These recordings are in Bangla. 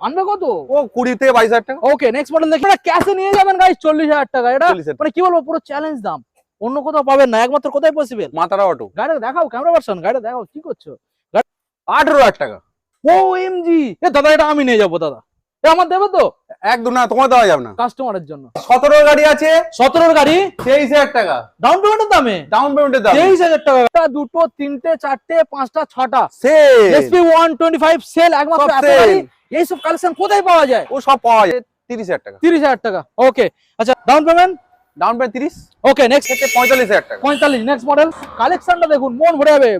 আনবে কত? ও 20 থেকে 22,000 টাকা। ওকে নেক্সট মডেল দেখি, ক্যাশে নিয়ে যাবেন গাইস 40,000 টাকা। এটা মানে কি বলবো, পুরো চ্যালেঞ্জ দাম, অন্য কোথাও পাবেন না, একমাত্র কোথায় পসিবল? মাতারা অটো। গাড়িটা দেখাও, ক্যামেরা পারসন গাড়িটা দেখাও, কি করছো? 18,000 টাকা। ওএমজি, এ দাদা এটা আমি নিয়ে যাবো দাদা, এ আমার দেবে তো? একদম না, তোমার দেওয়া যাবে না, কাস্টমারের জন্য। 17 গাড়ি আছে, 17 গাড়ি 23,000 টাকা ডাউন পেমেন্টের দামে। ডাউন পেমেন্টের দাম 23,000 টাকা। একটা, দুটো, তিনটে, চারটে, পাঁচটা, ছটা সেল। এসপি 125 সেল, একমাত্র সব এত sale। গাড়ি। এইসব কালেকশন কোথায় পাওয়া যায়? ও সব পাওয়া যায় 30,000 টাকা 30,000 টাকা। ওকে আচ্ছা, down payment. Down payment 30। Okay next, ক্ষেত্রে 45,000 টাকা 45। নেক্সট মডেল, কালেকশনটা দেখুন, মন ভরে যাবে।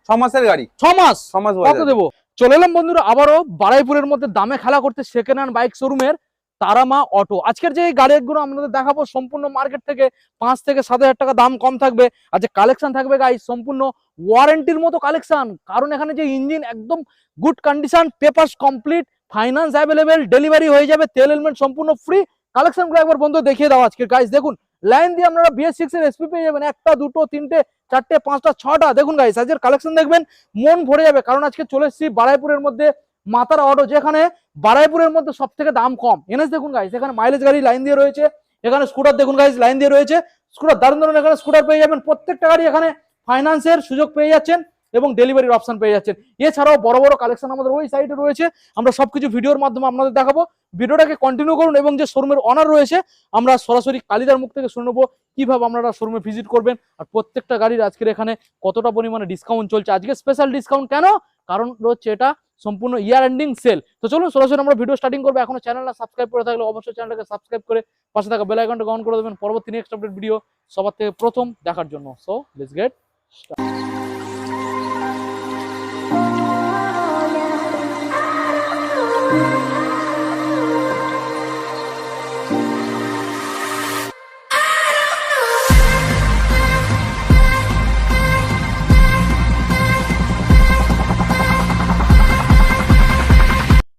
6 মাসের গাড়ি, 6 মাস 6 মাস কত দেবো? চলে এলাম বন্ধুরা আবারও বারাইপুরের মধ্যে দামে খেলা করতে, সেকেন্ড হ্যান্ড বাইক শোরুমের তারামা অটো। আজকের যে গাড়িগুলো আপনাদের দেখাবো সম্পূর্ণ মার্কেট থেকে 5 থেকে 7,000 টাকা দাম কম থাকবে। আর যে কালেকশন থাকবে গাইস সম্পূর্ণ ওয়ারেন্টির মতো কালেকশন, কারণ এখানে যে ইঞ্জিন একদম good condition, papers complete, finance available, delivery হয়ে যাবে, তেল হেলমেট সম্পূর্ণ ফ্রি। কালেকশনগুলো একবার বন্ধু দেখিয়ে দাও আজকে গাইস। দেখুন লাইন দিয়ে আপনারা BS6 এর এসপি পেয়ে যাবেন, একটা, দুটো, তিনটে, চারটে, পাঁচটা, ছটা। দেখুন গাইস আজকের কালেকশন দেখবেন মন ভরে যাবে, কারণ আজকে চলে এসেছি বারাইপুরের মধ্যে মাতারা অটো, যেখানে বারাইপুরের মধ্যে সব থেকে দাম কম। এনএস দেখুন গাইস, এখানে মাইলেজ গাড়ি লাইন দিয়ে রয়েছে, এখানে স্কুটার দেখুন গাইস লাইন দিয়ে রয়েছে, স্কুটার দারুণ দারুণ এখানে স্কুটার পেয়ে যাবেন। প্রত্যেকটা গাড়ি এখানে ফাইন্যান্সের সুযোগ পেয়ে যাচ্ছেন এবং ডেলিভারির অপশন পেয়ে যাচ্ছেন। এছাড়াও বড় বড় কালেকশন আমাদের ওই সাইডে রয়েছে, আমরা সবকিছু ভিডিওর মাধ্যমে আপনাদের দেখাবো। ভিডিওটাকে কন্টিনিউ করুন এবং যে শোরুমের অনার রয়েছে আমরা সরাসরি কালিদার মুখ থেকে শুনে নেবো কিভাবে আপনারা শোরুমে ভিজিট করবেন, আর প্রত্যেকটা গাড়ির আজকের এখানে কতটা পরিমাণে ডিসকাউন্ট চলছে। আজকে স্পেশাল ডিসকাউন্ট কেন, কারণ হচ্ছে এটা সম্পূর্ণ ইয়ার এন্ডিং সেল। তো চলুন সরাসরি আমরা ভিডিও স্টার্টিং করবো। এখনো চ্যানেলটা সাবস্ক্রাইব করে থাকলে অবশ্যই চ্যানেলটাকে সাবস্ক্রাইব করে পাশে থাকা বেল আইকনটা অন করে দেবেন পরবর্তী নেক্সট আপডেট ভিডিও সবার থেকে প্রথম দেখার জন্য। So let's get start.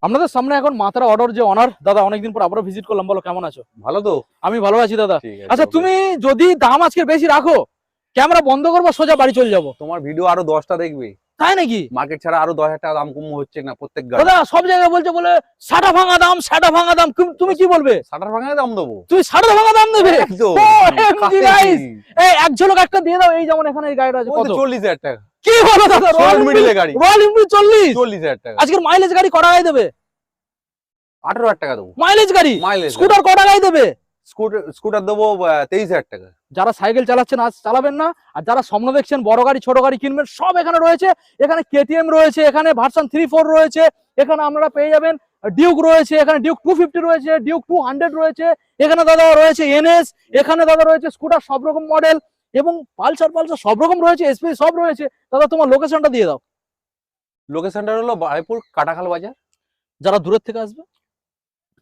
আপনাদের সামনে এখন মাতারা অর্ডার যে অনার দাদা, অনেকদিন পর আবারও ভিজিট করলাম, বলো কেমন আছো? ভালো তো? আমি ভালো আছি দাদা। ঠিক আছে, আচ্ছা তুমি যদি দাম আজকে বেশি রাখো, ক্যামেরা বন্ধ করবো, সোজা বাড়ি চলে যাবো। তোমার ভিডিও আরো 10টা দেখবে, তাই নাকি? মার্কেট ছাড়া আরো 10,000 টাকা দাম কম হচ্ছে না প্রত্যেক গাড়ি। দাদা সব জায়গায় বলছে বলে সাটা ভাঙা দাম, সাটা ভাঙা দাম, তুমি কি বলবে? শাটার ভাঙায় দাম দেবো, তুমি সাটা ভাঙা দাম দেবে? একদম। OMG guys, এই এক ঝলক একটা দিয়ে দাও। এই যেমন এখানে এই গাড়িটা আছে কত? 40,000 টাকা। কি বলো দাদা? শোরুম মিডলে গাড়ি, রয়্যাল এনফিল্ড 40,000 টাকা। আজকের মাইলেজ গাড়ি কটা গাড়ি দেবে? 18,000 টাকা দেবো মাইলেজ গাড়ি। মাইলেজ। স্কুটার কটা গাড়ি দেবে? স্কুটার দেবো 23,000 টাকা। যারা সাইকেল চালাচ্ছেন আজ চালাবেন না, আর যারা স্বপ্ন দেখছেন বড় গাড়ি ছোট গাড়ি কিনবেন, সব এখানে রয়েছে। এখানে KTM রয়েছে, এখানে ভার্সন 3-4 রয়েছে, এখানে আপনারা পেয়ে যাবেন ডিউক রয়েছে, এখানে ডিউক 250 রয়েছে, ডিউক 200 রয়েছে, এখানে দাদা রয়েছে NS, এখানে দাদা রয়েছে স্কুটার সব রকম মডেল এবং পালসার সব রকম রয়েছে, SP সব রয়েছে। দাদা তোমার লোকেশনটা দিয়ে দাও। লোকেশনটা হলো বারাইপুর কাটাখাল বাজার। যারা দূরের থেকে আসবে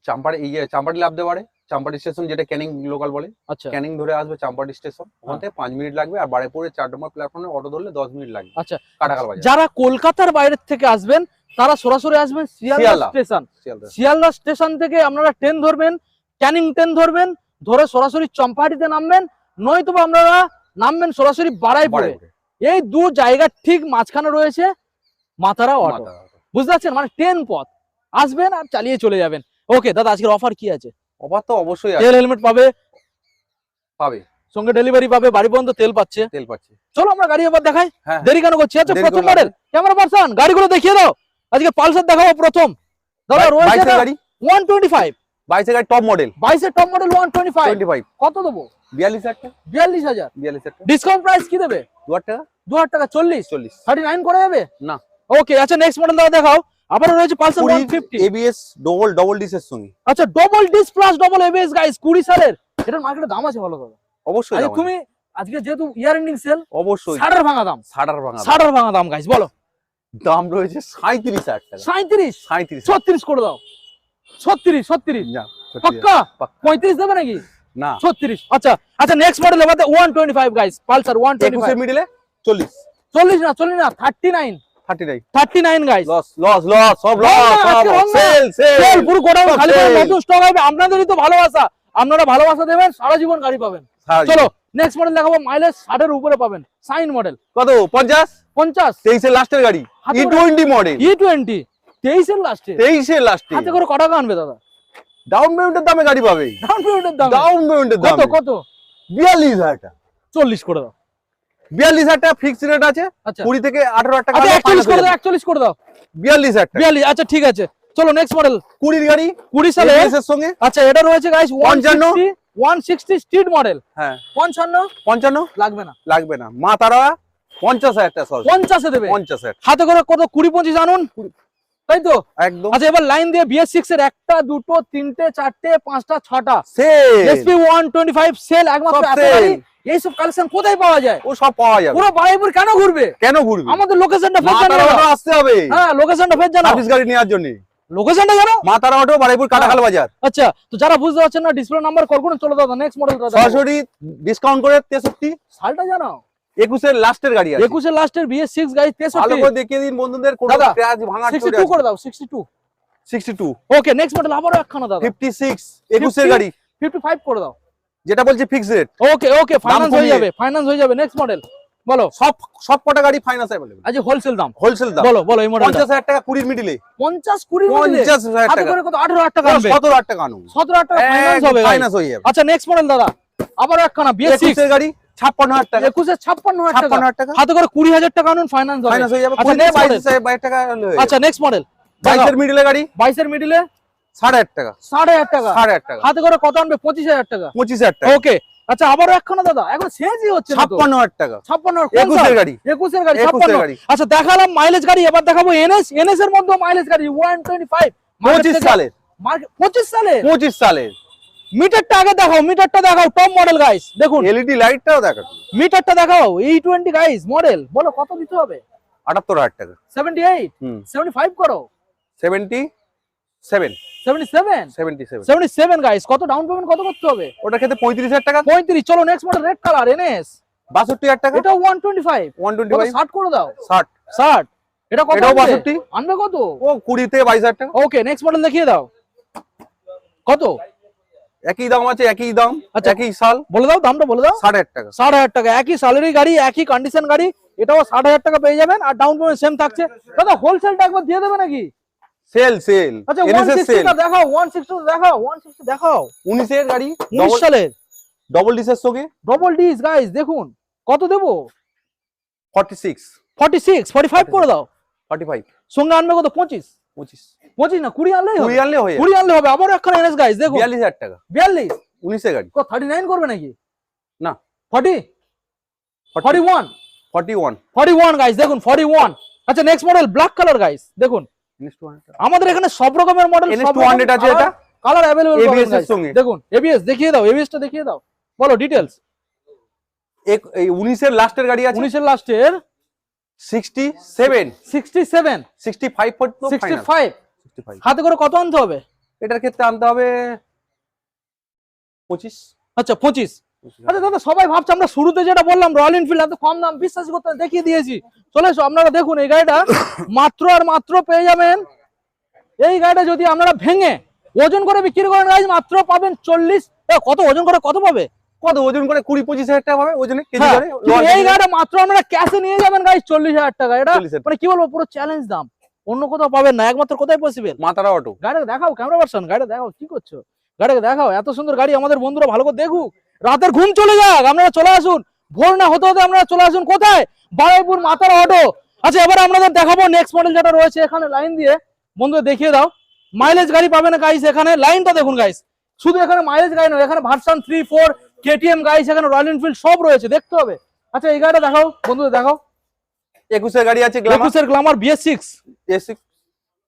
চাম্পাটি লাভ দেওয়ারে, চাম্পাটি স্টেশন যেটা ক্যানিং লোকাল বলে, আচ্ছা ক্যানিং ধরে আসবে চাম্পাটি স্টেশন, ওখান থেকে 5 মিনিট লাগবে। আর বারাইপুরের 4 নম্বর প্ল্যাটফর্মে অটো ধরলে 10 মিনিট লাগবে। আচ্ছা, কাটাখাল বাজার। যারা কলকাতার বাইরের থেকে আসবেন তারা সরাসরি আসবেন শিয়ালদা স্টেশন। শিয়ালদা স্টেশন থেকে আপনারা ট্রেন ধরবেন, ক্যানিং ট্রেন ধরবেন, ধরে সরাসরি চম্পাহাটিতে নামবেন, নয়তো আপনারা নামবেন সরাসরি বারাইপুরে। এই দু জায়গার ঠিক মাঝখানে রয়েছে মাতারা অটো, বুঝতে পারছেন? মানে ট্রেন পথ, আসবেন আর চালিয়ে চলে যাবেন। ওকে দাদা আজকের অফার কি আছে? অফার তো অবশ্যই আছে, তেল হেলমেট পাবে, সঙ্গে ডেলিভারি পাবে, বাড়ি পর্যন্ত তেল পাচ্ছে। চলো আমরা গাড়ি এবার দেখাই, দেরি কেন করছি? আচ্ছা প্রথম মডেল ক্যামেরা পারসন গাড়িগুলো দেখিয়ে দাও। আজকে পালসার দেখাবো প্রথম দাদা, রয়েছে গাড়ি 125 22 এর গাড়ি টপ মডেল, 22 এর টপ মডেল 125। কত দেবো? 42,000 টাকা। 42,000 টাকা। ডিসকাউন্ট প্রাইস কি দেবে? 2,000 টাকা। 2,000 টাকা 40 39 করে যাবে না? ওকে আচ্ছা নেক্সট মডেল দাদা দেখাও। আবার রয়েছে পালসার 150 ABS ডবল ডিসের সঙ্গে। আচ্ছা double disc plus double ABS guys 20 সালের। এটার মার্কেটে দাম আছে ভালো দাদা? অবশ্যই। আচ্ছা তুমি আজকে যেহেতু ইয়ার এন্ডিং সেল, অবশ্যই সাড়ার ভাঙা দাম, সাড়ার ভাঙা দাম গাইস বলো। দাম রয়েছে 37,000 টাকা। 37 36 করে দাও। 36 না পাক্কা 35 দেবে নাকি? না 36। আচ্ছা আচ্ছা নেক্সট মডেল এবারে 125 গাইস, পালসার 125 এর মিডলে 40 না 39 গাইস। লস সব সেল পুরো গোডাউন খালি করে নতুন স্টক হবে। আপনাদেরই তো ভালোবাসা, আপনারা ভালোবাসা দেবেন, সারা জীবন গাড়ি পাবেন। চলো নেক্সট মডেল দেখাবো, মাইলেজ 60 এর উপরে পাবেন। সাইন মডেল কত? 50 23 এর লাস্টের গাড়ি E20 মডেল, E20 23 লাস্টে 23 লাস্টে হাতে করে কত টাকা আনবে দাদা? ডাউন পেমেন্টের দামে গাড়ি পাবে। ডাউন পেমেন্টের দাম ডাউন পেমেন্টের কত দামে কত? 42000 টাকা। 40 করে দাও। 42000 টাকা ফিক্সড রেট আছে। আচ্ছা 20 থেকে 18000 টাকা। আচ্ছা 41 করে দাও, 41 করে দাও। 42000 টাকা। 42 আচ্ছা ঠিক আছে। চলো নেক্সট মডেল 20 গাড়ি 20 সালে। ABS এর সঙ্গে। আচ্ছা এটা রয়েছে গাইস 55 160 স্ট্রিট মডেল। হ্যাঁ 55 লাগবে না। লাগবে না। মা তারা 50000 টাকা সর। 50 এ দেবে। 50000 হাতে করে কত 20 25 আনুন, তাই তো? একদম। আচ্ছা এবার লাইন দিয়ে BS6 এর একটা দুটো তিনটে চারটে পাঁচটা ছটা সেল SP 125 সেল একমাত্র সব এত sale। গাড়ি। এইসব কালেকশন কোথায় পাওয়া যায়? ও সব পাওয়া যাবে। পুরো বারাইপুর কেন ঘুরবে? কেন ঘুরবি? আমাদের লোকেশনটা মা ফের তারা জানাও। অটো আসতে হবে। হ্যাঁ লোকেশনটা ফের জানাও। সার্ভিস গাড়ি নেওয়ার জন্য লোকেশনটা জানাও। মা তারা অটো বারাইপুর কাটাখাল বাজার। আচ্ছা তো যারা বুঝতে পারছেন না ডিসপ্লে নাম্বার কল করুন। চলো দাদা নেক্সট মডেল দাদা। সরাসরি ডিসকাউন্ট করে 63। সালটা জানাও। 21 এর লাস্টের গাড়ি আছে। 21 এর লাস্টের BS6 গাড়ি ভালো 63। করে দেখিয়ে দিন বন্ধুদের কোন দাদা, ক্র্যাশ ভাঙা 62 করে দাও 62। 62 ওকে নেক্সট মডেল আবারও একখানা দাদা 56 21 এর গাড়ি 55 করে দাও। যেটা বলছি ফিক্স রেট। ওকে ওকে ফাইনান্স হয়ে কমিয়ে। যাবে, ফাইনান্স হয়ে যাবে। নেক্সট মডেল বলো। সব কটা গাড়ি ফাইন্যান্স अवेलेबल। আজ হোলসেল দাম হোলসেল দাম বলো বলো এই মডেলটা। 50000 টাকা 20 মিডিলে। 50 20 50000 হাতে টাকা। করে কত 18000 টাকা আনবে। 17000 টাকা আনুন। 17000 টাকা ফাইনান্স হবে গাইস। ফাইন্যান্স হয়ে যাবে। আচ্ছা নেক্সট মডেল দাদা আবারও একখানা BS6 21 এর গাড়ি 56000 টাকা। 21 এর 56000 টাকা 56000 টাকা। হাতে করে 20000 টাকা আনুন ফাইনান্স হবে। ফাইন্যান্স হয়ে যাবে। আচ্ছা নেক্সট মডেল। 22 টাকা হলে হয়ে যাবে। আচ্ছা নেক্সট মডেল 22 এর মিডিলে গাড়ি 22 এর মিডলে 8.5 টাকা। 8.5 টাকা 8.5 টাকা। হাতে করে কত আনবে 25000 টাকা। 25000 টাকা। ওকে আচ্ছা আবারও একখানা দাদা এখন শেষই হচ্ছে না তো। 56000 টাকা। 56 21 এর গাড়ি 21 এর গাড়ি 21 এর 56। গাড়ি। আচ্ছা দেখালাম মাইলেজ গাড়ি, এবার দেখাবো NS এর মধ্যে মাইলেজ গাড়ি 125 25 সালে 25 সালে 25 সালে মিটারটা আগে দেখাও, মিটারটা দেখাও টপ মডেল গাইস দেখুন। এলইডি লাইটটাও দেখো। মিটারটা দেখাও E20 গাইস মডেল বলো কত দিতে হবে? 78000 টাকা। 78 হুম 75 করো 77 77 77 77 গাইস। কত ডাউন পেমেন্ট কত করতে হবে? ওটা খেতে 35000 টাকা। 35। চলো next model red colour NS 62000 টাকা। এটা 125 কত 125 60 করে দাও 60 60। এটা কত এটাও আনবে? 62 আনবে কত? ও 20 থেকে 22000 টাকা। ওকে নেক্সট মডেল দেখিয়ে দাও কত। একই দাম আছে একই দাম আচ্ছা। একই সাল বলে দাও দামটা বলে দাও। 60000 টাকা। 60000 টাকা একই স্যালারি গাড়ি একই কন্ডিশন গাড়ি, এটাও 60000 টাকা পেয়ে যাবেন আর ডাউন পেমেন্ট সেম থাকছে। দাদা হোলসেলটা একবার দিয়ে দেবে নাকি? সেল সেল আচ্ছা এনএসএস 160 সেল টা দেখাও 160 দেখাও 160 দেখাও 19 এর গাড়ি 19 সালের ডবল ডিসের সঙ্গে ডবল ডিস গাইস দেখুন কত দেবো 46 46 45 করে দাও। 45 সঙ্গে আনবে কত 25 25 না 20 আনলেই হবে। 20 আনলে হয়ে যাবে। 20 আনলে হবে। আবার একখানা NS গাইস দেখুন 42000 টাকা 42 19 এর গাড়ি কত 39 করবে নাকি? না 40 41 41 41 গাইস দেখুন 41। আচ্ছা next model black colour guys দেখুন। আমাদের এখানে সব রকমের মডেল NS 200 আছে এটা কালার अवेलेबल ABS এর সঙ্গে। দেখুন ABS দেখিয়ে দাও, ABS টা দেখিয়ে দাও বলো ডিটেইলস। এই 19 এর লাস্টের গাড়ি আছে 19 এর লাস্টের 67 67 65 পর্যন্ত ফাইনাল 65 65 হাতে করে কত আনতে হবে? এটার ক্ষেত্রে আনতে হবে 25 আচ্ছা 25। আচ্ছা দাদা সবাই ভাবছে আমরা শুরুতে যেটা বললাম রয়্যাল এনফিল্ড এত কম দাম বিশ্বাস করতে দেখিয়ে দিয়েছি। চলে এসো আপনারা দেখুন এই গাড়িটা মাত্র আর মাত্র পেয়ে যাবেন। এই গাড়িটা যদি আপনারা ভেঙে ওজন করে বিক্রি করেন গাইজ মাত্র পাবেন 40। কত ওজন করে কত পাবে? কত ওজন করে 20-25 টাকা পাবে ওজনে কেজি হ্যাঁ, করে কিন্তু এই গাড়িটা মাত্র আপনারা ক্যাশে নিয়ে যাবেন গাইজ 40,000 টাকা। এটা 40,000 মানে কি বলবো পুরো চ্যালেঞ্জ দাম, অন্য কোথাও পাবেন না, একমাত্র কোথায় পসিবল। মাতারা অটো গাড়িটা দেখাও ক্যামেরা পারসন, গাড়িটা দেখাও কি করছো, গাড়িটা দেখাও এত সুন্দর গাড়ি আমাদের বন্ধুরা ভালো করে দেখুক। রাতের ঘুম চলে যাক আপনারা চলে আসুন, ভোর না হতে হতে আপনারা চলে আসুন কোথায় বারুইপুর মাতারা অটো। আচ্ছা এবার আপনাদের দেখাবো নেক্সট মডেল যেটা রয়েছে এখানে লাইন দিয়ে বন্ধুরা দেখিয়ে দাও। মাইলেজ গাড়ি পাবেন না গাইস, এখানে লাইনটা দেখুন গাইস, শুধু এখানে মাইলেজ গাড়ি নয় এখানে ভার্সন 3 4 KTM গাইস এখানে রয়্যাল এনফিল্ড সব রয়েছে দেখতে হবে। আচ্ছা এই গাড়িটা দেখাও বন্ধুদের দেখাও 21 এর গাড়ি আছে গ্ল্যামার 21 এর গ্ল্যামার BS6 S6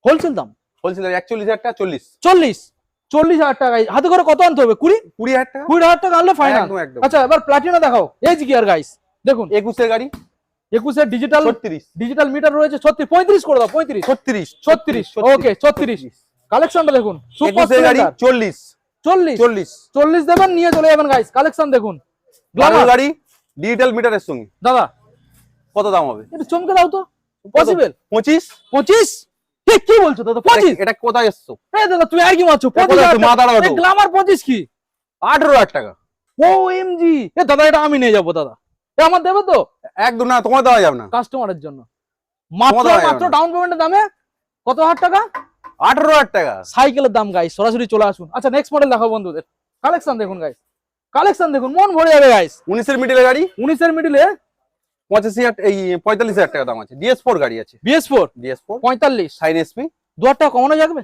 হোলসেল দাম হোলসেল 41000 টাকা 40,000 টাকা। হাতে করে কত আনতে হবে? 20000 টাকা 20,000 টাকা আনলে ফাইনাল। একদম একদম। আচ্ছা এবার প্লাটিনা দেখাও এইচ গিয়ার গাইস দেখুন 21 এর গাড়ি 21 এর ডিজিটাল 36 ডিজিটাল মিটার রয়েছে 36 35 করে দাও 35 ওকে 36 কালেকশনটা দেখুন সুপার 21 এর গাড়ি 40 40 দেবেন নিয়ে চলে যাবেন গাইস। কালেকশন দেখুন গ্ল্যামার গাড়ি ডিজিটাল মিটারের সঙ্গে দাদা কত দাম হবে? একটু চমকে দাও তো পসিবল 25 ঠিক কি বলছো দাদা 25? এটা কোথায় এসছো? এই দাদা তুমি আর কি মারছো এটা কোথায় এসছো? মাথার মতো। গ্ল্যামার 25 কি 18000 টাকা OMG এ দাদা এটা আমি নিয়ে যাবো দাদা, এ আমার দেবে তো? একদম না তোমার দেওয়া যাবে না কাস্টমারের জন্য মাত্র দেওয়া যাবে মাত্র না। ডাউন পেমেন্টের দামে কত হাজার টাকা? 18,000 টাকা। সাইকেলের দাম গাইস, সরাসরি চলে আসুন। আচ্ছা নেক্সট মডেল দেখাও বন্ধুদের। কালেকশন দেখুন গাইস, কালেকশন দেখুন, মন ভরে যাবে গাইস। 19 এর মিডলে গাড়ি, 19 এর মিডিলে 45,000 টাকা দাম আছে। DS4 গাড়ি আছে, BS4 DS4 45, সাইন এসপি, 2 টাকা কমানো যাবে?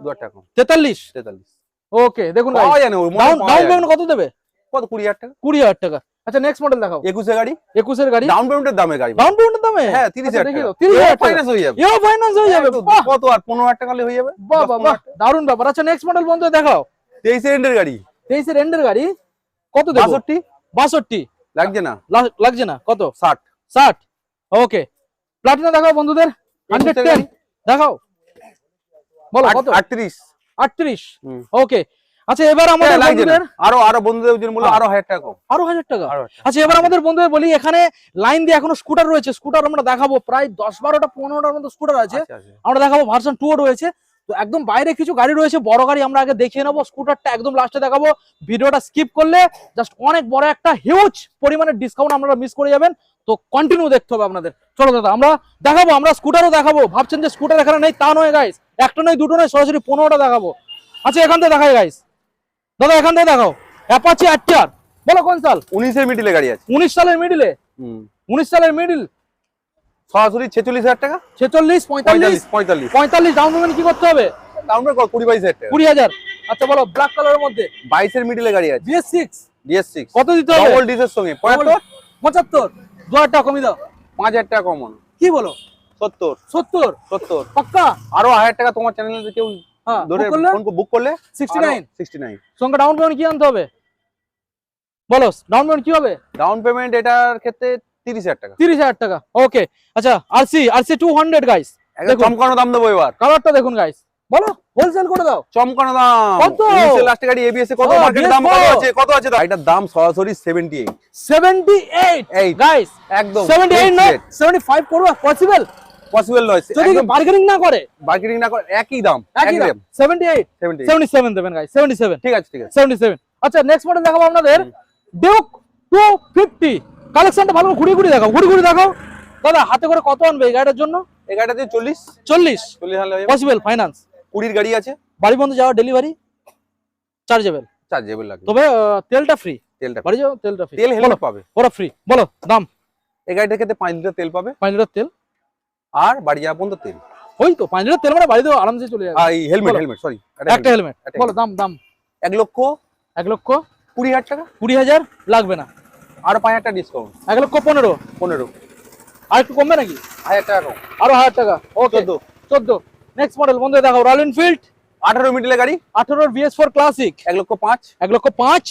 2 টাকা 43। 43 ওকে দেখুন গাইস, পাওয়া যায় না ওই ডাউন মডেল পাওয়া যায় পেমেন্ট কত দেবে? কত 20,000 টাকা 20,000 টাকা। আচ্ছা নেক্সট মডেল দেখাও। 21 এর গাড়ি, 21 এর গাড়ি, ডাউন পেমেন্টের দামে গাড়ি, ডাউন পেমেন্টের দামে? হ্যাঁ আচ্ছা, 30,000 দেখিয়ে টাকা দাও, 30,000 টাকা ফাইন্যান্স হয়ে যাবে। ইও ফাইন্যান্স হয়ে যাবে। বাহ কত আর 15,000 টাকা হলে হয়ে যাবে। বাহ বাহ বাহ, দারুণ ব্যাপার। আচ্ছা নেক্সট মডেল বন্ধু দেখাও। 23 এর এন্ডের গাড়ি, 23 এর এন্ডের গাড়ি, কত দেবো? 62 62 লাগছে না, লাগছে না, কত? 60 60। ওকে প্লাটিনা দেখাও বন্ধুদের, 110 দেখাও, বলো কত? 38 38। হুম। ওকে আচ্ছা এবার আমাদের লাগছে না, বন্ধুদের আরো বন্ধুদের জন্য বলে হ্যাঁ। আরো 1000 টাকা কম, আরো 1000 টাকা। আরো 1000 টাকা। আচ্ছা এবার আমাদের বন্ধুদের বলি, এখানে লাইন দিয়ে এখনো স্কুটার রয়েছে, স্কুটার আমরা দেখাবো প্রায় 10-12টা 15টার মতো স্কুটার আছে, আচ্ছা, আচ্ছা। আমরা দেখাবো। ভার্সন 2 রয়েছে, তো একদম বাইরে কিছু গাড়ি রয়েছে, বড় গাড়ি আমরা আগে দেখিয়ে নেবো, স্কুটারটা একদম লাস্টে দেখাবো। ভিডিওটা স্কিপ করলে জাস্ট অনেক বড় একটা হিউজ পরিমাণের ডিসকাউন্ট আপনারা মিস করে যাবেন, তো কন্টিনিউ দেখতে হবে আপনাদের। চলো দাদা আমরা দেখাবো, আমরা স্কুটারও দেখাবো। ভাবছেন যে স্কুটার এখানে নেই, তা নয় গাইস, একটা নয় দুটো নয়, সরাসরি 15টা দেখাবো। আচ্ছা এখান থেকে দেখাই গাইস, দাদা এখান থেকে দেখাও। অ্যাপাচি আরটিআর, বলো কোন সাল? 19 এর মিডলে গাড়ি আছে, 19 সালের মিডিলে, 19 সালের মিডিল, সরাসরি 46,000 টাকা, 46 45 45 45। ডাউন পেমেন্ট কি করতে হবে? ডাউন পেমেন্ট 20-22,000 টাকা। 20,000। আচ্ছা বলো, ব্ল্যাক কালারের মধ্যে 22 এর মিডলে গাড়ি আছে, BS6 DS6 কত দিতে হবে? ডবল ডিসের সঙ্গে 75 75। 2000 টাকা কমিয়ে দাও। 5,000 টাকা কমন, কি বলো? 70 70 পাক্কা? আরো 1000 টাকা তোমার চ্যানেলে কেউ হ্যাঁ ধরে book করলে? বুক করলে 69 69। সঙ্গে ডাউন পেমেন্ট কি আনতে হবে বলো? ডাউন পেমেন্ট কি হবে? ডাউন পেমেন্ট এটার ক্ষেত্রে 30,000 টাকা, 30,000 টাকা। ওকে আচ্ছা RC 200 গাইস, একদম চমকানো দাম দেবো এবার। কালারটা দেখুন গাইস, বলো হোলসেল করে দাও। চমকানো দাম কত? লাস্ট গাড়ি এবিএস এ কত, ও, মার্কেট দাম BS4 কত আছে, কত আছে দাম? এটার দাম সরাসরি 78 78 গাইস, একদম 78 না 75 করবে পসিবল? পসিবল নয়, যদি বার্গেনিং না করে, মার্কেটিং না করে একই দাম, একই দাম 78 78 77 দেবেন গাইস, 77 ঠিক আছে, ঠিক আছে। 77। আচ্ছা নেক্সট মডেল দেখাবো আপনাদের, ডিউক 250। কালেকশনটা ভালো করে ঘুরে দেখাও, ঘুরে দেখাও। দাদা হাতে করে কত আনবে এই গাড়িটার জন্য? এই গাড়িটাতে 40 40 হলে হয়ে যাবে। পসিবল ফাইনান্স, 20 গাড়ি আছে, বাড়ি বন্ধ যাওয়া ডেলিভারি চার্জেবল, চার্জেবল লাগবে, তবে তেলটা ফ্রি, তেলটা বাড়ি যাও তেলটা ফ্রি, তেল হেলমেট পাবে, ওরা ফ্রি। বলো দাম? এই গাড়িটার ক্ষেত্রে 5 লিটার তেল পাবে, 5 লিটার তেল, আর বাড়ি যাওয়া পর্যন্ত তেল, ওই তো 5 লিটার তেল মানে বাড়িতে আরামসে চলে যাবে। আর এই হেলমেট, বলো। হেলমেট সরি একটা হেলমেট, বলো দাম? দাম 1,20,000 টাকা, 20,000 লাগবে না, আর 5,000 টাকা ডিসকাউন্ট, 1,15,000 15 আর একটু কমবে নাকি? 1,000 টাকা কম, আরো 1000 টাকা। ওকে 14। নেক্সট মডেল বন্ধু দেখাও, রয়্যাল এনফিল্ড 18 মিডলে গাড়ি, 18 এর BS4 ক্লাসিক, 1,05,000 1,05,000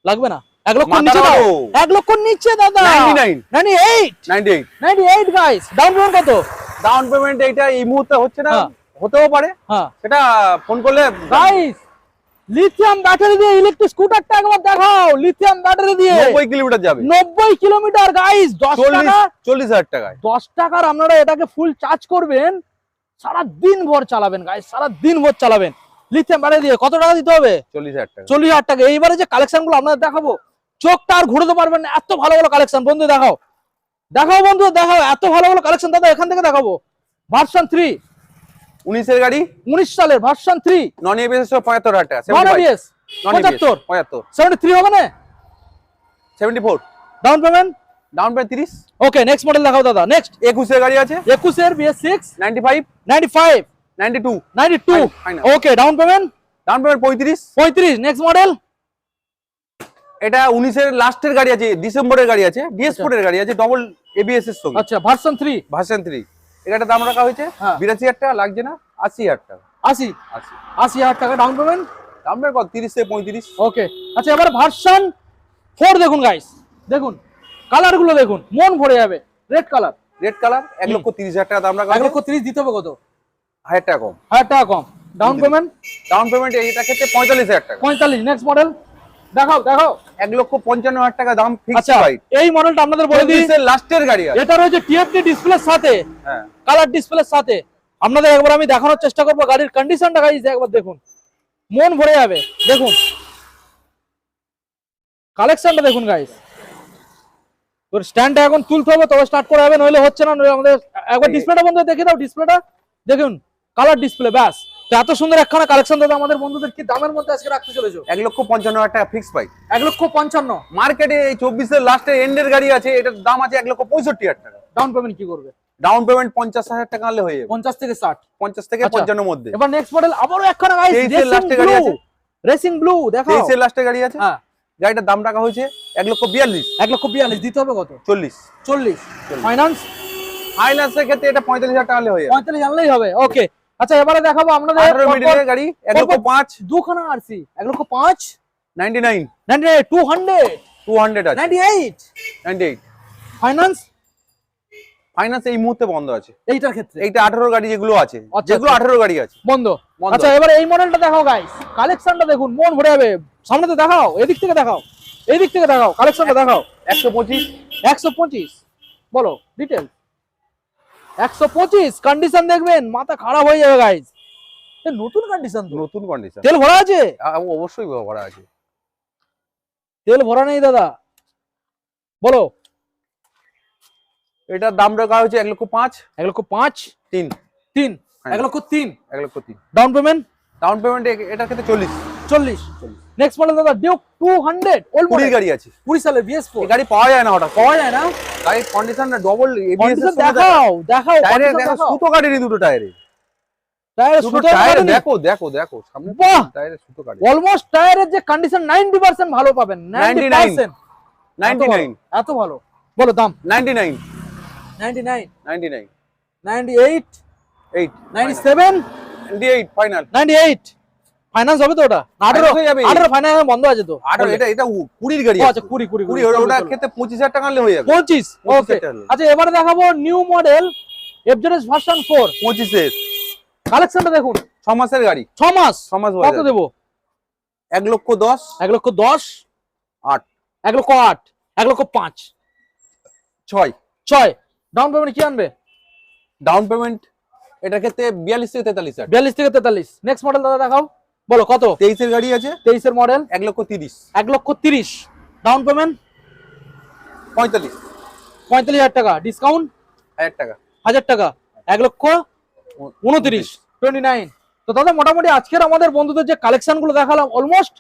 লাগবে না? 1,00,000 মাথা নিচে দাও, নাড়ো। 1,00,000 নিচে দাদা, 99 98 98 গাইস। ডাউন পেমেন্ট কত? ডাউন পেমেন্ট এইটা এই মুহূর্তে হচ্ছে না, হ্যাঁ। হতেও পারে, হ্যাঁ সেটা ফোন করলে গাইস, লিথিয়াম ব্যাটারি দিয়ে ইলেকট্রিক স্কুটারটা একবার দেখাও, লিথিয়াম ব্যাটারি দিয়ে 90 কিলোমিটার যাবে, 90 কিলোমিটার গাইস, 10 টাকা 40,000 টাকায়। 10 টাকার আপনারা এটাকে ফুল চার্জ করবেন, সারা দিন ভর চালাবেন গাইস, সারা দিন ভর চালাবেন লিথিয়াম ব্যাটারি দিয়ে। কত টাকা দিতে হবে? 40,000 টাকা। 40,000 টাকা। এইবারে যে কালেকশন গুলো আপনাদের দেখাবো, চোখটা আর ঘুরতে পারবেন না, এত ভালো ভালো কালেকশন। বন্ধু দেখাও, দেখাও বন্ধু দেখাও, এত ভালো ভালো কালেকশন দাদা এখান থেকে দেখাবো। ভার্সন 3 19 এর গাড়ি, 19 সালের ভার্সন 3, নন এবিএস 75,000 টাকা, নন 75 এবিএস 75, 75 73 হবে না? 74 down payment, down payment 30। Okay next model দেখাও দাদা। নেক্সট 21 এর গাড়ি আছে, 21 এর BS6 95 95 92 92। Final. Okay down payment down payment 35। 35। Next model, এটা 19 এর লাস্টের গাড়ি আছে, ডিসেম্বরের গাড়ি আছে, DS4 এর গাড়ি আছে, ডবল এবিএস এর সঙ্গে, আচ্ছা ভার্সন 3, ভার্সন 3। এটার দাম রাখা হয়েছে হ্যাঁ। 82,000 টাকা, লাগছে না 80,000 টাকা, 80,000 টাকা ডাউন পেমেন্ট। দাম পেমেন্ট কত 30 থেকে 35। ওকে আচ্ছা এবার ভার্সন 4 দেখুন গাইস, দেখুন কালার গুলো দেখুন, মন ভরে যাবে। রেড কালার, রেড কালার 1,30,000 টাকা দাম রাখা হয়েছে, 1,30,000 দিতে হবে। কত? 1000 টাকা কম, 1000 টাকা কম। ডাউন পেমেন্ট, ডাউন পেমেন্ট এইটা ক্ষেত্রে 45,000 টাকা। 45। নেক্সট মডেল দেখাও দেখাও। 1,55,000 টাকা দাম ফিক্সড আচ্ছা প্রাইস। এই মডেলটা আপনাদের বলে দিই, 24 এর লাস্টের গাড়ি আছে, এটা রয়েছে TFT ডিসপ্লের সাথে, হ্যাঁ কালার ডিসপ্লের সাথে। আপনাদের একবার আমি দেখানোর চেষ্টা করবো গাড়ির কন্ডিশনটা গাইস, একবার দেখুন, মন ভরে যাবে। দেখুন কালেকশনটা দেখুন গাইস, তোর স্ট্যান্ডটা এখন তুলতে হবে তবে স্টার্ট করা হবে, নইলে হচ্ছে না। নইলে আমাদের একবার ডিসপ্লেটা বন্ধ দেখে দাও, ডিসপ্লেটা দেখুন, কালার ডিসপ্লে ব্যাস। তো এত সুন্দর একখানা কালেকশন দাদা আমাদের বন্ধুদের কি দামের মধ্যে আজকে রাখতে চলেছো? 1,55,000 টাকা ফিক্স প্রাইস। 1,55,000। মার্কেটে এই 24-এর লাস্টে এন্ডের গাড়ি আছে, এটার দাম আছে 1,65,000 টাকা। ডাউন পেমেন্ট কি করবে? ডাউন পেমেন্ট 50,000 টাকা হলে হয়ে যাবে। 50 থেকে 60। 50 থেকে আচ্ছা। 55 এর মধ্যে। এবার নেক্সট মডেল আবারও একখানা গাইস 23-এর লাস্টে গাড়ি আছে। রেসিং ব্লু দেখাও। 23-এর লাস্টে গাড়ি আছে। হ্যাঁ, গাড়িটার দাম রাখা হয়েছে 1,42,000। 1,42,000 দিতে হবে কত? 40। 40। ফাইনান্স ফাইন্যান্সের ক্ষেত্রে এটা 45,000 টাকা হলে হয়ে যাবে। 45 আনলেই হবে। ওকে, আচ্ছা এবারে দেখাবো আপনাদের 18 মিডিলের গাড়ি 1,05,000। দুখানা আরসি 1,05,000 99 98 200 200 আছে। 98 98 ফাইনান্স ফাইন্যান্স এই মুহূর্তে বন্ধ আছে। এইটার ক্ষেত্রে এইটা 18 গাড়ি যেগুলো আছে, আচ্ছা, যেগুলো আচ্ছা। 18 গাড়ি আছে বন্ধ। বন্ধ আচ্ছা আছে। এবারে এই মডেলটা দেখাও গাইস, কালেকশনটা দেখুন, মন ভরে যাবে। সামনে তো দেখাও, এদিক থেকে দেখাও, এদিক থেকে দেখাও, কালেকশনটা দেখাও। 125 125 বলো ডিটেল। 125 কন্ডিশন দেখবেন মাথা খারাপ হয়ে যাবে গাইস। এ নতুন কন্ডিশন তো, নতুন কন্ডিশন। তেল ভরা আছে? অবশ্যই ভরা আছে। তেল ভরা নেই দাদা, বলো। এটার দাম রাখা হয়েছে 1,05,000। 1,05,000 3 3 1,03,000 1,03,000 ডাউন পেমেন্ট। ডাউন পেমেন্ট এটার ক্ষেত্রে 40। 40। নেক্সট মডেল দাদা ডিউক 200 ওল্ড 20 মডেল গাড়ি আছে। 20 সালের BS4 এই গাড়ি পাওয়া যায় না হঠাৎ। পাওয়া যায় না। গাড়ির কন্ডিশন ডবল এবিএস কন্ডিশন এর সঙ্গে দেখাও দেখাও, টায়ারে condition দেখো দেখাও। সুতো কাটেনি দুটো টায়ারে। টায়ারে দুটো সুতো টায়ারে কাটেনি। দেখো দেখো দেখো সামনে বাহ! টায়ারে সুতো কাটে। অলমোস্ট টায়ারের যে কন্ডিশন 90% ভালো পাবেন। 90% 99 এত ভালো। বলো দাম। 99 99 99 98 8 97 98 ফাইনাল। 98 ফাইনান্স হবে তো ওটা? 18 Finance হয়ে যাবে। 18 ফাইনান্স বন্ধ আছে তো। 18 এটা 20 গাড়ি ও আছে। আচ্ছা 20 20 20 ওটার ক্ষেত্রে 25,000 টাকা হলে হয়ে যাবে। 25 ওকে। 25,000 টাকা। আচ্ছা এবারে দেখাবো নিউ মডেল এফজেডএস ভার্সন 4 25 এর কালেকশনটা দেখুন। 6 মাসের গাড়ি। 6 মাস 6 মাস কত দেবো? 1,10,000 1,10,000 8 1,08,000 1,05,000 6 6 ডাউন পেমেন্ট কি আনবে? ডাউন পেমেন্ট এটার ক্ষেত্রে 42 থেকে 43,000। 42 থেকে 43। নেক্সট মডেল দাদা দেখাও, বলো কত? 23 এর গাড়ি আছে 23 এর মডেল 1,30,000 1,30,000 ডাউন পেমেন্ট 45,000 45,000 টাকা, ডিসকাউন্ট 1000 টাকা 1000 টাকা, 1,29,000 29। তো দাদা মোটামুটি আজকের আমাদের বন্ধুদের যে কালেকশন গুলো দেখালাম অলমোস্ট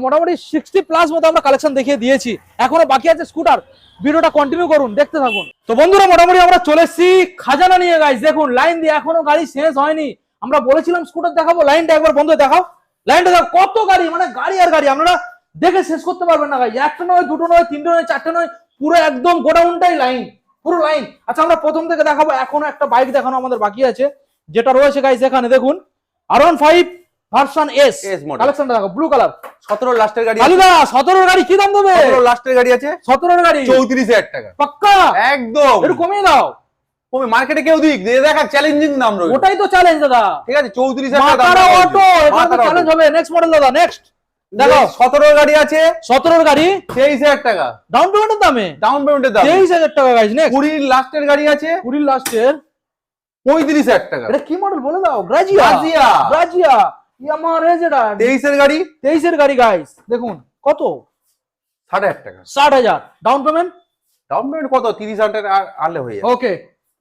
মোটামুটি 60 প্লাস মতো আমরা কালেকশন দেখিয়ে দিয়েছি। এখনো বাকি আছে স্কুটার, ভিডিওটা কন্টিনিউ করুন, দেখতে থাকুন। তো বন্ধুরা মোটামুটি আমরা চলে এসেছি খাজানা নিয়ে গাইস। দেখুন লাইন দিয়ে এখনো গাড়ি শেষ হয়নি। আমরা বলেছিলাম স্কুটার দেখাবো, লাইনটা একবার বন্ধু দেখাও, লাইনটা দেখো কত গাড়ি, মানে গাড়ি আর গাড়ি, আপনারা দেখে শেষ করতে পারবেন না গাইস। একটা নয়, দুটো নয়, তিনটে নয়, চারটে নয়, পুরো একদম গোডাউনটাই লাইন, পুরো লাইন। আচ্ছা আমরা প্রথম থেকে দেখাবো, এখনো একটা বাইক দেখানো আমাদের বাকি আছে, যেটা রয়েছে গাইস এখানে দেখুন R15 ভার্সন S model। কালেকশনটা দেখো, ব্লু কালার। 17 লাস্টের গাড়ি আছে। আলিদা 17 এর গাড়ি কি দাম দেবে? 17 লাস্টের গাড়ি আছে 17 এর গাড়ি 34,000 টাকা পাক্কা একদম। একটু কমিয়ে দাও। তুমি মার্কেটে কেউ দিক দিয়ে দেখা চ্যালেঞ্জিং দাম রয়েছে। ওটাই তো চ্যালেঞ্জ দাদা। ঠিক আছে 34,000 টাকা দাম। মাতারা অটো এটা চ্যালেঞ্জ হবে। নেক্সট মডেল দাদা, নেক্সট দেখো 17 এর গাড়ি আছে 17 এর গাড়ি 23,000 টাকা ডাউন পেমেন্টের দামে, ডাউন পেমেন্টের দাম। 23,000 টাকা গাইস। নেক্সট 20 লাস্টের গাড়ি আছে 20 লাস্টের 35,000 টাকা। এটা কি মডেল বলে দাও? Grazia Grazia. গ্রাজিয়া ইয়ামাহা রেজেডা 23 এর গাড়ি 23 এর গাড়ি গাইস দেখুন কত, 60,000 টাকা 60,000 ডাউন পেমেন্ট। ডাউন পেমেন্ট কত 30,000 টাকা আনলে হয়ে যাবে। ওকে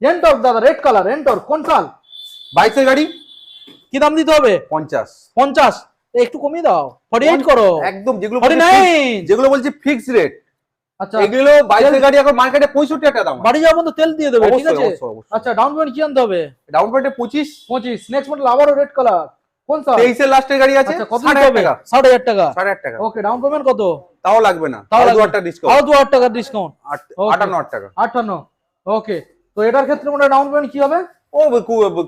এন্টর দাদা, রেড কালার এন্টর, কোন সাল? 22 এর গাড়ি কি দাম দিতে হবে? 50 50 একটু কমিয়ে দাও, 48 করো একদম। যেগুলো 49। যেগুলো বলছি ফিক্স রেট, আচ্ছা এগুলো 22 এর গাড়ি এখন মার্কেটে 65,000 টাকা দাম। বাড়ি যাওয়ার পর্যন্ত তেল দিয়ে দেবে, ঠিক অবশ্যই, আছে? অবশ্যই, অবশ্যই। আচ্ছা ডাউন পেমেন্ট কি আনতে হবে? ডাউন পেমেন্টে 25। 25। নেক্সট মডেল আবারও রেড কালার, কোন সাল? 23 এর লাস্টের গাড়ি আছে আচ্ছা কত 60,000 হবে? টাকা 60,000 টাকা 60,000 টাকা। ওকে ডাউন পেমেন্ট কত? তাও লাগবে না, তাও তাও লাগবে 2,000 টাকা ডিসকাউন্ট। আরো 2,000 টাকা ডিসকাউন্ট, 58,000 টাকা 58। ওকে তো এটার ক্ষেত্রে মোটা ডাউন পেমেন্ট কি হবে? ও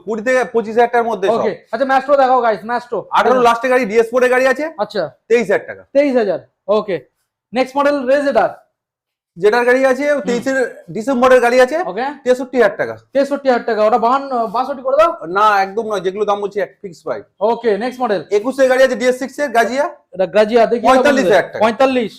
20 থেকে 25,000 টাকার মধ্যে সব। ওকে আচ্ছা ম্যাস্ট্রো দেখাও গাইস, ম্যাস্ট্রো 18 লাস্টের গাড়ি DS4 এর গাড়ি আছে আচ্ছা 23,000 টাকা। 23,000। ওকে নেক্সট মডেল রেজেডার, যেটার গাড়ি আছে 23 এর ডিসেম্বরের গাড়ি আছে ওকে 63,000 টাকা। 63,000 টাকা, ওটা 62 করে দাও। না একদম নয়, যেগুলো দাম বলছি fix price. Okay next model 21 এর গাড়ি আছে DS6 এর গাজিয়া, এটা গ্রাজিয়া দেখি 45,000 টাকা। 45।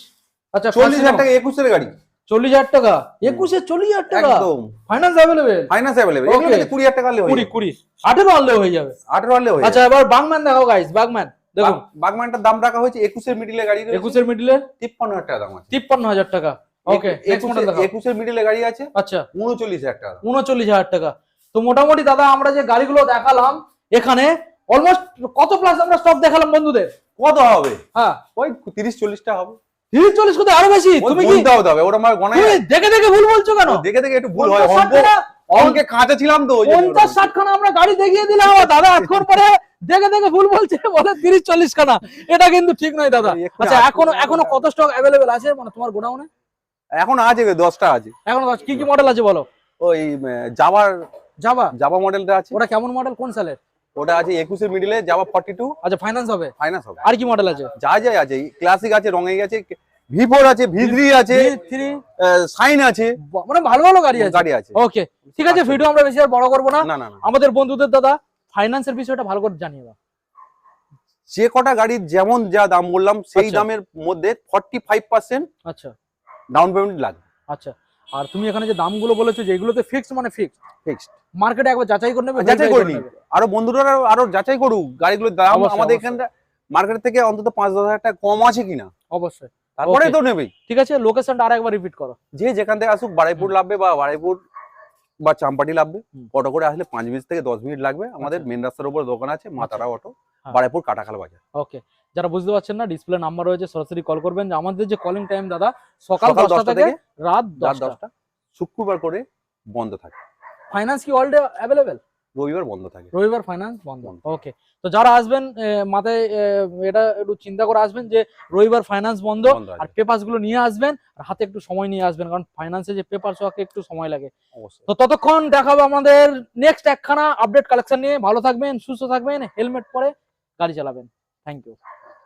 আচ্ছা 40,000 টাকা 21 এর গাড়ি 40,000 টাকা 21 40,000 টাকা একদম। Finance available, finance available. Okay. এগুলো 20,000 টাকা হলে হয়ে 20 20 18 আনলে হয়ে যাবে। 18 হলে হয়ে আচ্ছা এবার বাগম্যান দেখাও গাইস, বাগম্যান দেখুন বাগম্যানটার দাম রাখা হয়েছে 21 এর মিডিলের গাড়ি 21 এর মিডলের 53,000 টাকা দাম আছে। 53,000 টাকা। ওকে নেক্সট মডেল দেখাও। 21 এর মিডিলের গাড়ি আছে আচ্ছা 39,000 টাকা। 39,000 টাকা। তো মোটামুটি দাদা আমরা যে গাড়িগুলো দেখালাম এখানে অলমোস্ট কত প্লাস আমরা স্টক দেখালাম বন্ধুদের? কত হবে? হ্যাঁ, ওই 30-40টা হবে। 30-40 কোথায়, আরো বেশি। তুমি কি বলতে হবে, ওটা আমার গণায় তুমি দেখে দেখে ভুল বলছো কেন? দেখে দেখে একটু ভুল হয়, 50-60 অঙ্কে কাঁচা ছিলাম তো ওই জন্য। 50-60 খানা আমরা গাড়ি দেখিয়ে দিলাম, আমার দাদা এখন পরে দেখে দেখে ভুল বলছে, বলে 30-40 খানা। এটা কিন্তু ঠিক নয় দাদা। আচ্ছা, এখনো কত স্টক অ্যাভেলেবেল আছে মানে তোমার গোডাউনে? এখন আছে 10টা আছে। এখন কি কি মডেল আছে বলো? ওই জাভা মডেলটা আছে। ওটা কেমন মডেল, কোন সালের? ওটা আছে 21 এর মিডলে, জাভা 42। আচ্ছা, ফাইন্যান্স হবে? ফাইনান্স হবে। আর কি মডেল আছে? যা আছে, ক্লাসিক আছে, রঙেই আছে, V4 আছে, V3 আছে, V3 সাইন আছে, মানে ভালো ভালো গাড়ি আছে। ওকে, ঠিক আছে, ভিডিও আমরা বেশি আর বড় করব না। না না না, আমাদের বন্ধুদের দাদা ফাইন্যান্সের বিষয়টা ভালো করে জানিয়ে দাও। যে কটা গাড়ির যেমন যা দাম বললাম সেই আচ্ছা। দামের মধ্যে 45% আচ্ছা ডাউন পেমেন্ট লাগবে। আচ্ছা, আর তুমি এখানে যে দামগুলো বলেছো যে এগুলোতে ফিক্সড, মানে ফিক্সড মার্কেটে একবার যাচাই করে নেবে, যাচাই verify করে নিই, আরো বন্ধুরা আরো যাচাই করুক গাড়িগুলোর দাম অবশ্যই, আমাদের অবশ্যই। এখানটা মার্কেট থেকে অন্তত 5-10 হাজার টাকা কম আছে কিনা, অবশ্যই। তারপরে Okay. তো নেবেই। ঠিক আছে, লোকেশনটা আরেকবার রিপিট করো। যে যেখান থেকে আসুক, বারাইপুর লাগবে বা বারাইপুর বা চাম্পাটি লাগবে, হুম। অটো করে আসলে 5 মিনিট থেকে 10 মিনিট লাগবে। আমাদের আচ্ছা। মেন রাস্তার উপর দোকান আছে, মাতারা অটো, হ্যাঁ। বারাইপুর কাটাখাল বাজার। ওকে, যারা বুঝতে পারছেন না, ডিসপ্লে নাম্বার রয়েছে, সরাসরি কল করবেন। যে আমাদের যে কলিং টাইম দাদা সকাল সকাল 10টা থেকে রাত রাত 10টা। 10টা, শুক্রবার করে বন্ধ থাকে, ফাইন্যান্স কি অল ডে অ্যাভেলেবেল? রবিবার বন্ধ থাকে। রবিবার ফাইন্যান্স বন্ধ। বন্ধ। ওকে, তো যারা আসবেন মাথায় এটা একটু চিন্তা করে আসবেন যে রবিবার ফাইন্যান্স বন্ধ, বন্ধ আছে। আর পেপারস গুলো নিয়ে আসবেন, আর হাতে একটু সময় নিয়ে আসবেন, কারণ ফাইন্যান্সে যে পেপার সহকে একটু সময় লাগে। অবশ্যই। তো ততক্ষণ দেখাবো আমাদের নেক্সট একখানা আপডেট কালেকশন নিয়ে। ভালো থাকবেন, সুস্থ থাকবেন, হেলমেট পরে গাড়ি চালাবেন। Thank you.